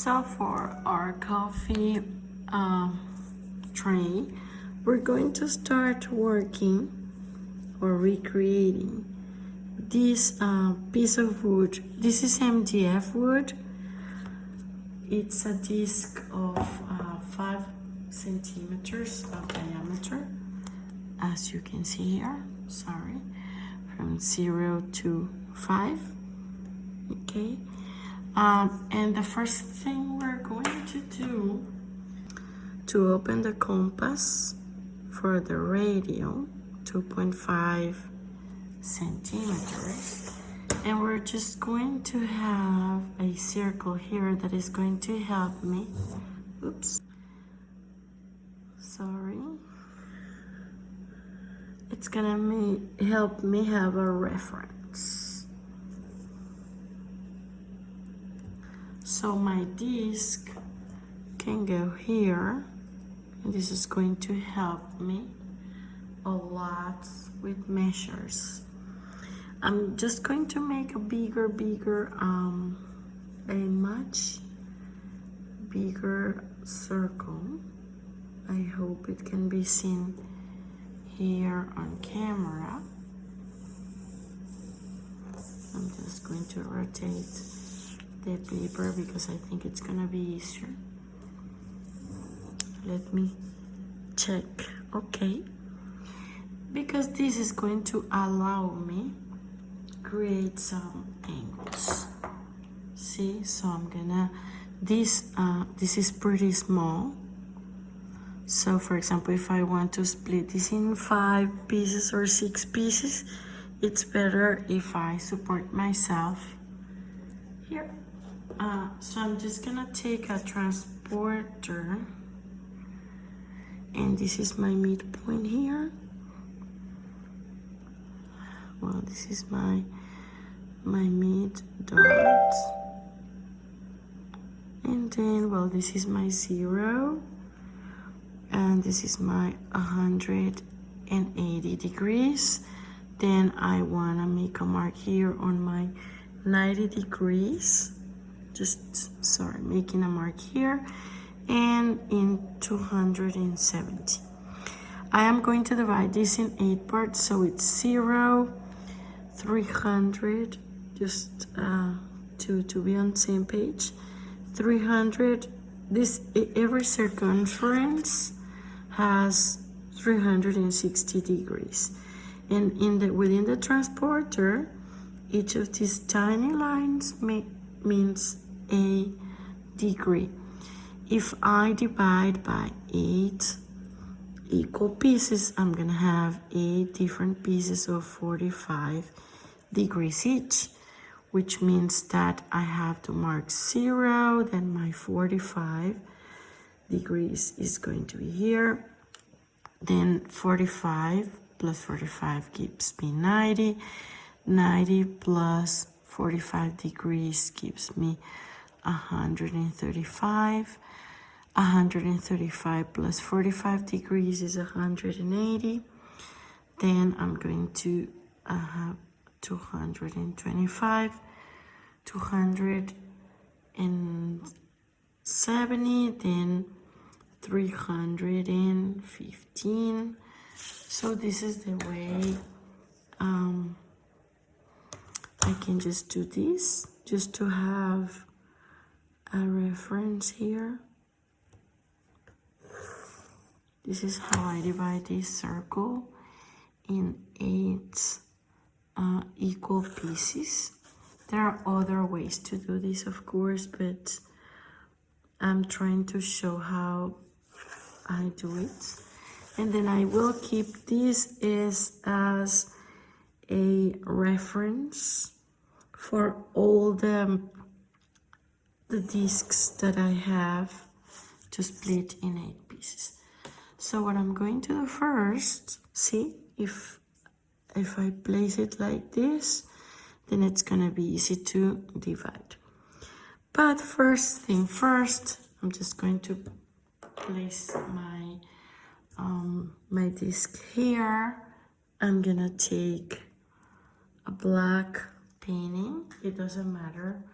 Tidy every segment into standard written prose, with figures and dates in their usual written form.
So for our coffee tray, we're going to start working or recreating this piece of wood. This is MDF wood. It's a disc of 5 centimeters of diameter, as you can see here. Sorry, from 0 to 5. Okay. And the first thing we're going to do to open the compass for the radio, 2.5 centimeters, and we're just going to have a circle here that is going to help me. Oops, sorry. It's gonna help me have a reference. So my disc can go here, and this is going to help me a lot with measures. I'm just going to make a a much bigger circle. I hope it can be seen here on camera. I'm just going to rotate the paper because I think it's gonna be easier. Let me check. Okay, because this is going to allow me create some angles. See, so I'm gonna this is pretty small. So for example, if I want to split this in 5 pieces or 6 pieces, it's better if I support myself here. So I'm just gonna take a transporter, and this is my midpoint here. Well, this is my mid dot, and then, well, this is my 0, and this is my 180 degrees. Then I want to make a mark here on my 90 degrees, making a mark here, and in 270. I am going to divide this in 8 parts, so it's 0, 300, just to be on the same page. 300. Every circumference has 360 degrees, and within the transporter, each of these tiny lines means a degree. If I divide by 8 equal pieces, I'm gonna have 8 different pieces of 45 degrees each, which means that I have to mark 0, then my 45 degrees is going to be here, then 45 plus 45 gives me 90, 90 plus 45 degrees gives me 135, 135 plus 45 degrees is 180, then I'm going to have 225, 270, then 315. So this is the way I can just do this, just to have a reference here. This is how I divide this circle in 8 equal pieces. There are other ways to do this, of course, but I'm trying to show how I do it. And then I will keep this as a reference for all the discs that I have to split in 8 pieces. So what I'm going to do first, see, if I place it like this, then it's gonna be easy to divide. But first thing first, I'm just going to place my my disc here. I'm gonna take a black painting. It doesn't matter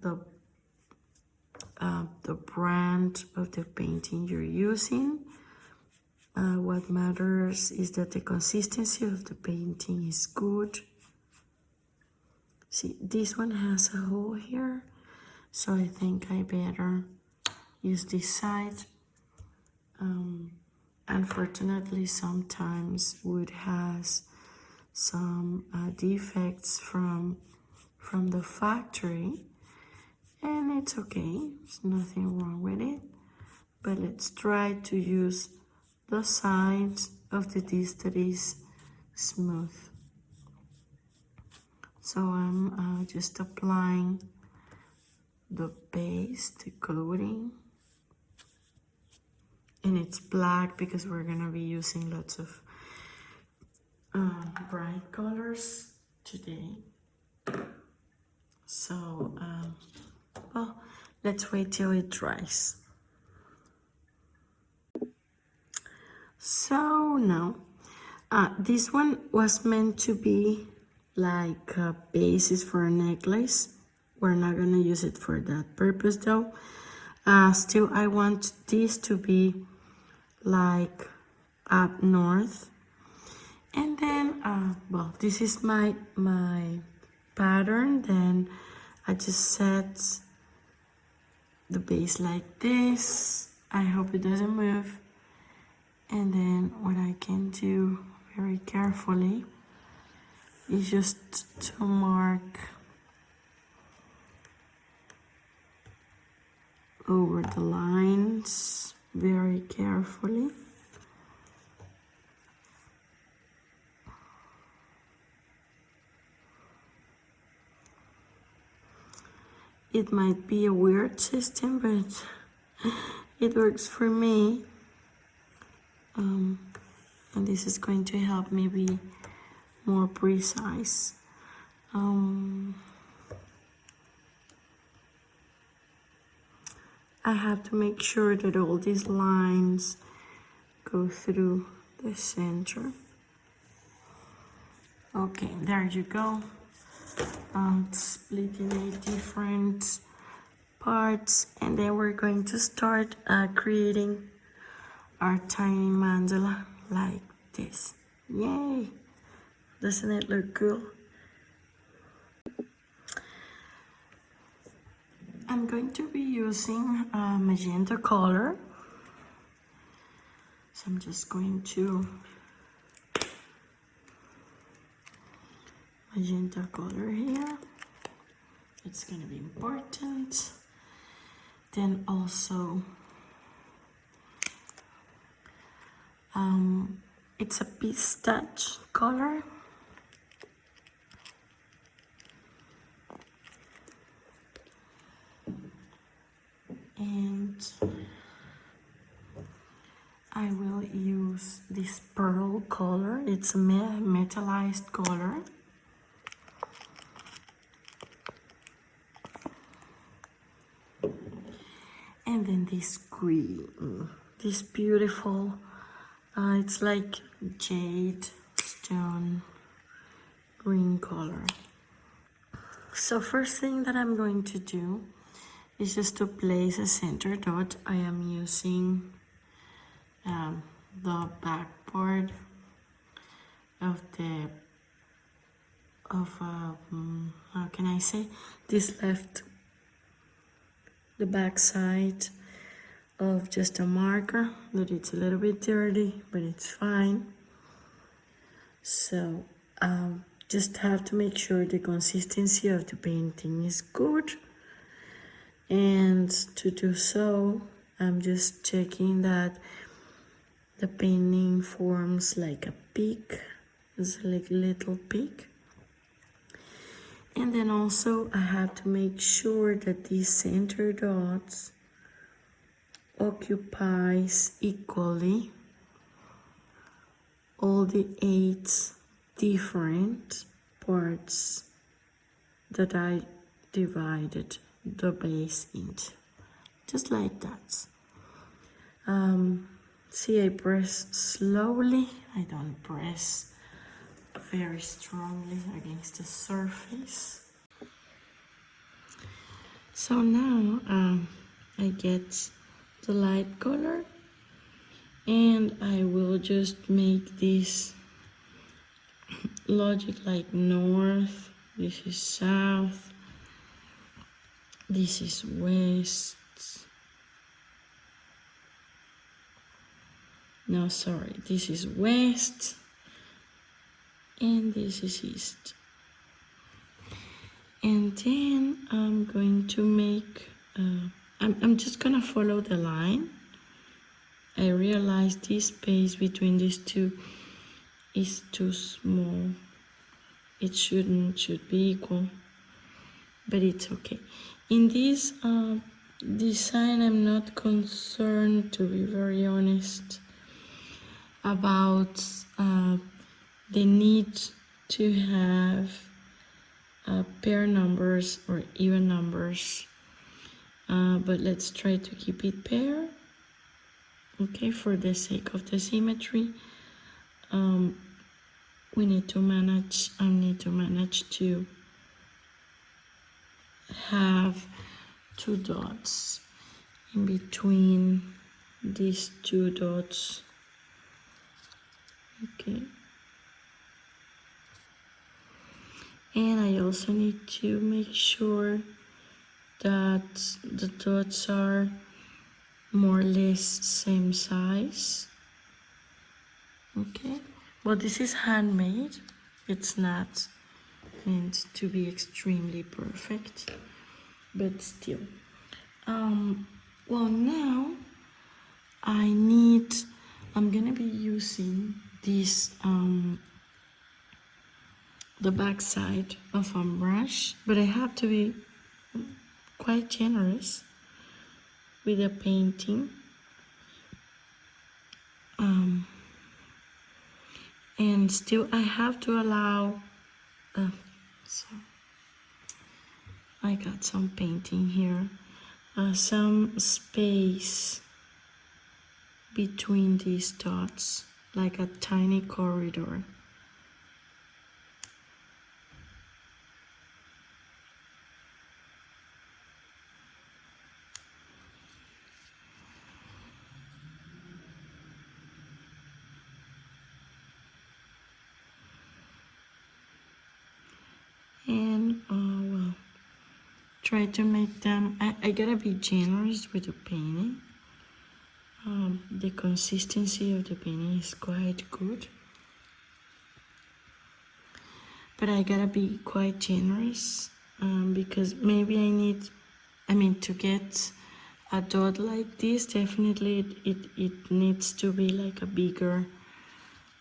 the the brand of the painting you're using. What matters is that the consistency of the painting is good. See, this one has a hole here, so I think I better use this side. Unfortunately, sometimes wood has some defects from the factory, and it's okay, there's nothing wrong with it, but let's try to use the sides of the disc that is smooth. So I'm just applying the base, the coating, and it's black because we're gonna be using lots of bright colors today. So well, let's wait till it dries. So now this one was meant to be like a basis for a necklace. We're not gonna use it for that purpose though. Still, I want this to be like up north. And then, well, this is my pattern. Then I just set the base like this. I hope it doesn't move. And then what I can do very carefully is just to mark over the lines very carefully. It might be a weird system, but it works for me. And this is going to help me be more precise. I have to make sure that all these lines go through the center. Okay, there you go. Split in 8 different parts, and then we're going to start creating our tiny mandala like this. Yay! Doesn't it look cool? I'm going to be using magenta color, so I'm just going to magenta color here. It's going to be important. Then also it's a pistachio color. And I will use this pearl color. It's a metallized color. And then this green, this beautiful, it's like jade stone green color. So first thing that I'm going to do is just to place a center dot. I am using the back part of how can I say, this left, the back side of just a marker, that it's a little bit dirty, but it's fine. So just have to make sure the consistency of the painting is good, and to do so I'm just checking that the painting forms like a peak. It's like a little peak. And then also I have to make sure that these center dots occupies equally all the 8 different parts that I divided the base into, just like that. See, I press slowly, I don't press very strongly against the surface. So now I get the light color, and I will just make this logic like north, this is south, this is west. No, sorry, this is west, and this is east. And then I'm going to make, I'm just gonna follow the line. I realized this space between these two is too small. It should be equal, but it's okay. In this design, I'm not concerned, to be very honest, about the need to have pair numbers or even numbers, but let's try to keep it pair, okay, for the sake of the symmetry. We need to manage, I need to manage to have two dots in between these two dots, okay. And I also need to make sure that the dots are more or less same size, okay. Well, this is handmade, it's not meant to be extremely perfect, but still. Well, now I'm gonna be using this the back side of a brush, but I have to be quite generous with the painting. And still I have to allow, so I got some painting here, some space between these dots, like a tiny corridor. And well, try to make them, I gotta be generous with the painting. The consistency of the painting is quite good, but I gotta be quite generous, because maybe to get a dot like this, definitely it needs to be like a bigger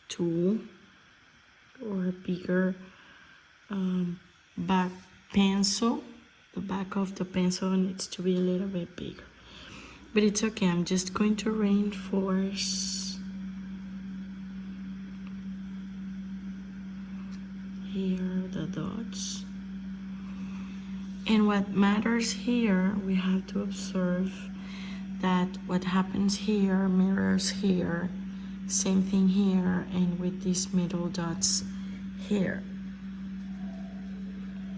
tool or a bigger back pencil. The back of the pencil needs to be a little bit bigger, but it's okay. I'm just going to reinforce here the dots, and what matters here, we have to observe that what happens here mirrors here, same thing here, and with these middle dots here,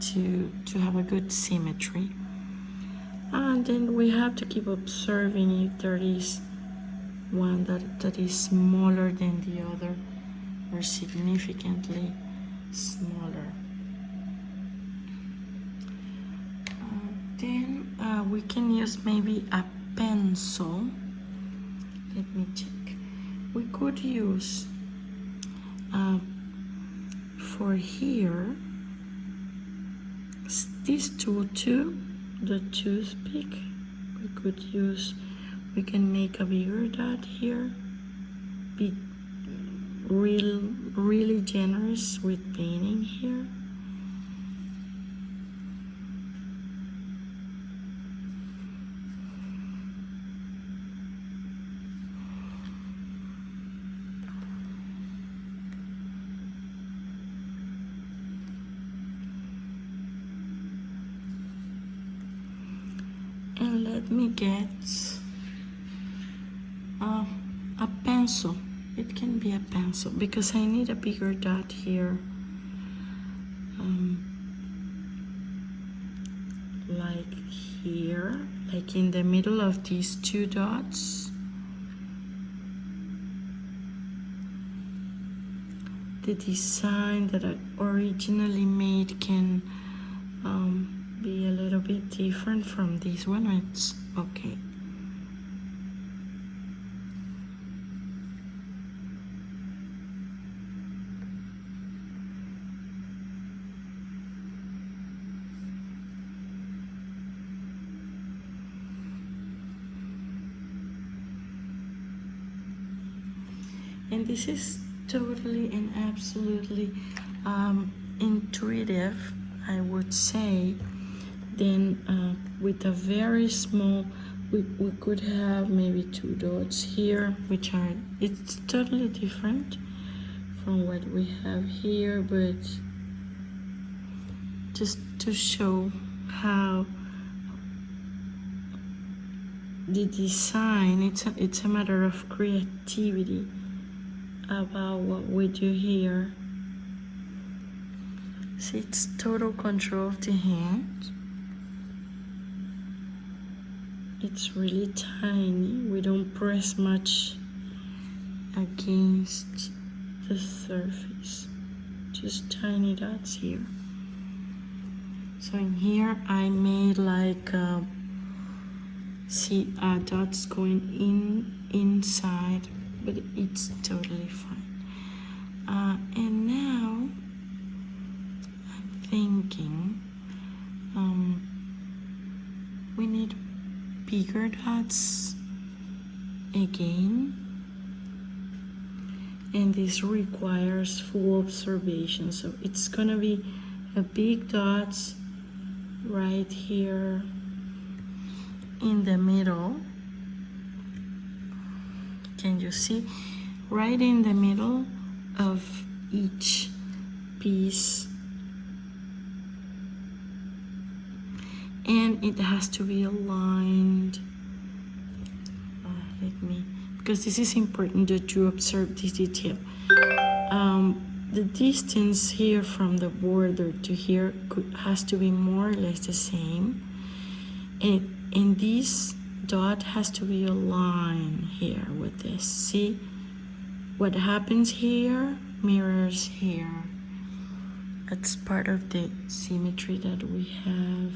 to have a good symmetry. And then we have to keep observing if there is one that is smaller than the other or significantly smaller. Then we can use maybe a pencil. Let me check. We could use for here this tool too, the toothpick. We can make a bigger dot here. Be really generous with painting here. And let me get a pencil. It can be a pencil because I need a bigger dot here, like here. like in the middle of these two dots, the design that I originally made can be a little bit different from this one. It's okay. And this is totally and absolutely intuitive, I would say. Then with a very small, we could have maybe two dots here, which are, it's totally different from what we have here, but just to show how the design, it's a matter of creativity about what we do here. See, it's total control of the hand. It's really tiny. We don't press much against the surface. Just tiny dots here. So in here I made like dots going inside, but it's totally fine. And now I'm thinking we need bigger dots again, and this requires full observation. So it's gonna be a big dot right here in the middle. Can you see? Right in the middle of each piece. And it has to be aligned. Because this is important that you observe this detail. The distance here from the border to here has to be more or less the same. And this dot has to be aligned here with this. See? What happens here mirrors here. That's part of the symmetry that we have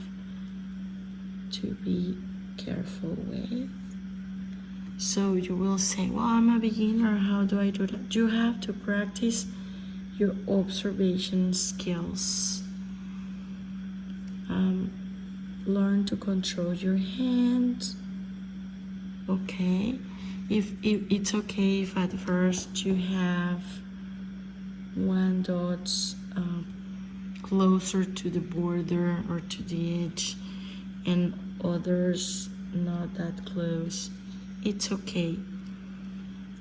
to be careful with. So you will say, well, I'm a beginner, how do I do that? You have to practice your observation skills. Learn to control your hands. Okay, if it's okay if at first you have one dot closer to the border or to the edge and others not that close, it's okay.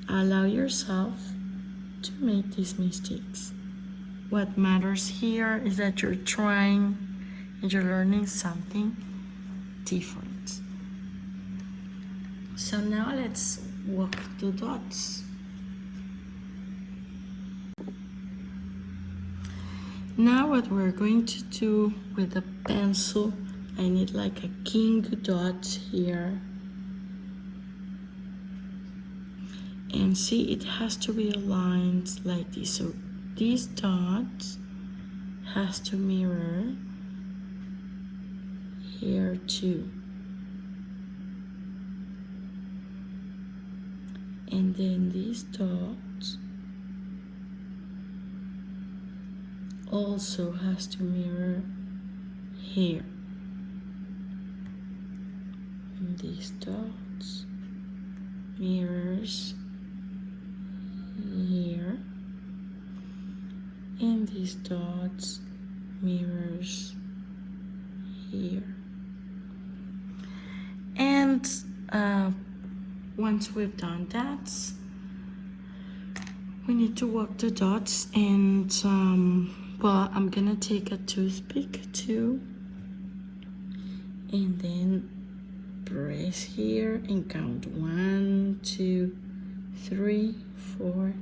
Allow yourself to make these mistakes. What matters here is that you're trying and you're learning something different. So now let's walk the dots. Now what we're going to do with a pencil, I need like a king dot here. And see, it has to be aligned like this. So this dot has to mirror here too. And then this dot also has to mirror here. And this dot mirrors here, and this dot mirrors here. And once we've done that, we need to walk the dots, and well, I'm gonna take a toothpick too, and then press here and count 1, 2, 3, 4,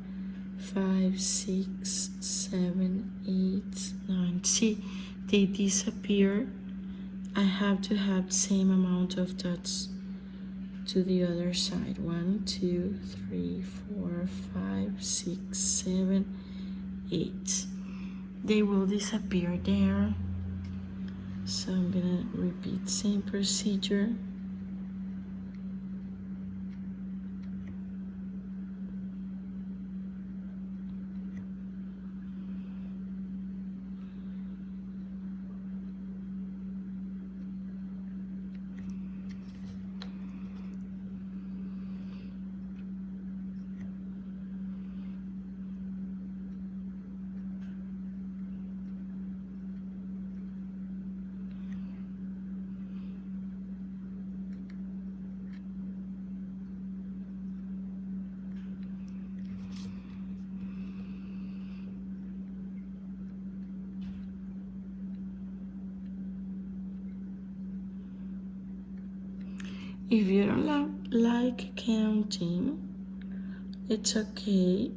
5, 6, 7, 8, 9. See, they disappear I have to have same amount of dots to the other side. 1, 2, 3, 4, 5, 6, 7, 8. They will disappear there. So I'm gonna repeat same procedure. If you don't like counting, it's okay.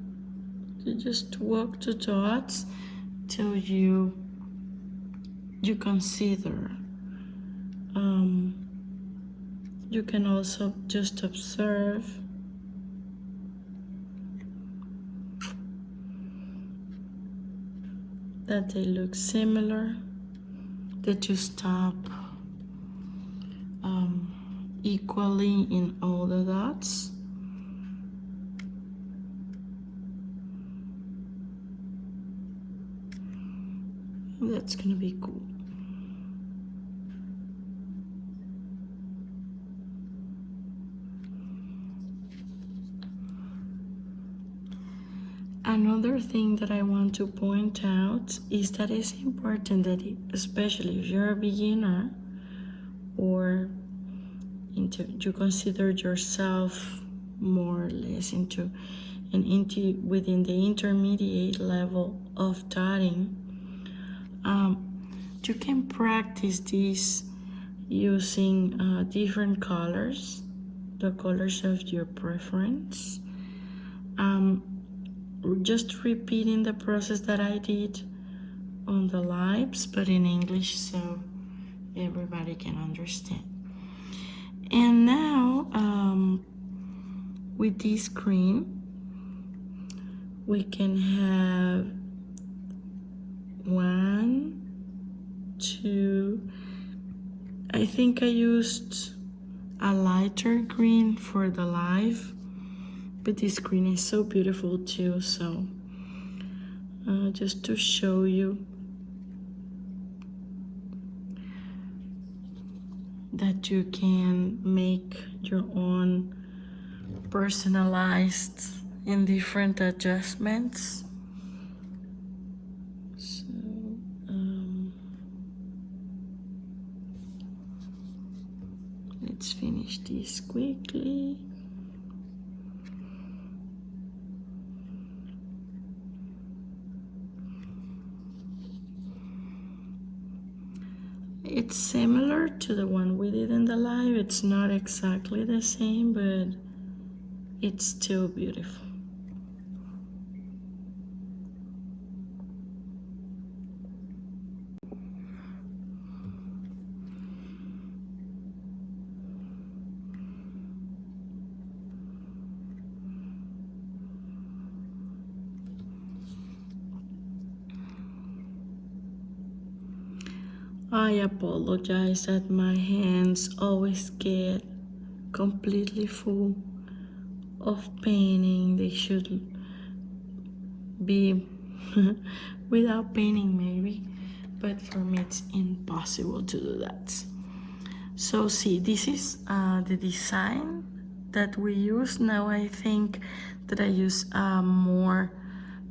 You just walk the dots till you consider. You can also just observe that they look similar, that you stop equally in all the dots. That's gonna be cool. Another thing that I want to point out is that it's important that, especially if you're a beginner or you consider yourself more or less within the intermediate level of dotting, you can practice this using different colors, the colors of your preference. Just repeating the process that I did on the lives, but in English so everybody can understand. And now with this green we can have 1, 2. I think I used a lighter green for the live, but this green is so beautiful too, so just to show you that you can make your own personalized and different adjustments. So let's finish this quickly. It's similar to the one we did in the live. It's not exactly the same, but it's still beautiful. I apologize that my hands always get completely full of painting. They should be without painting maybe, but for me it's impossible to do that. So see, this is the design that we use. Now I think that I use more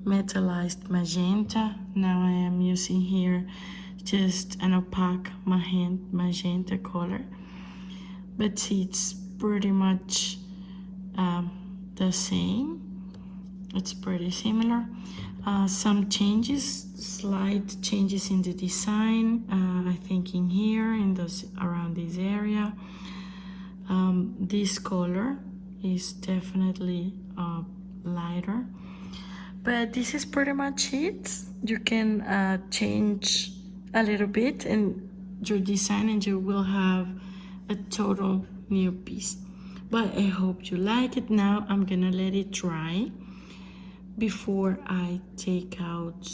metallized magenta. Now I am using here just an opaque magenta color, but see, it's pretty much the same. It's pretty similar. Some changes, slight changes in the design. I think in here, around this area, this color is definitely lighter, but this is pretty much it. You can change a little bit, and your design and you will have a total new piece. But I hope you like it. Now I'm gonna let it dry before I take out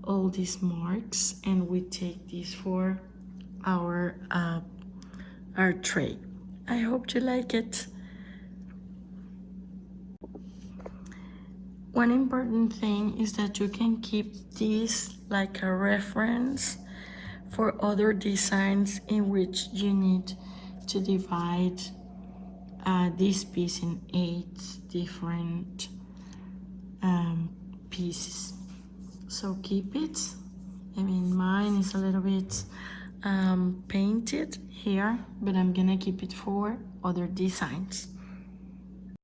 all these marks and we take this for our tray. I hope you like it. One important thing is that you can keep this like a reference for other designs in which you need to divide this piece in 8 different pieces. So keep it. I mean, mine is a little bit painted here, but I'm gonna keep it for other designs.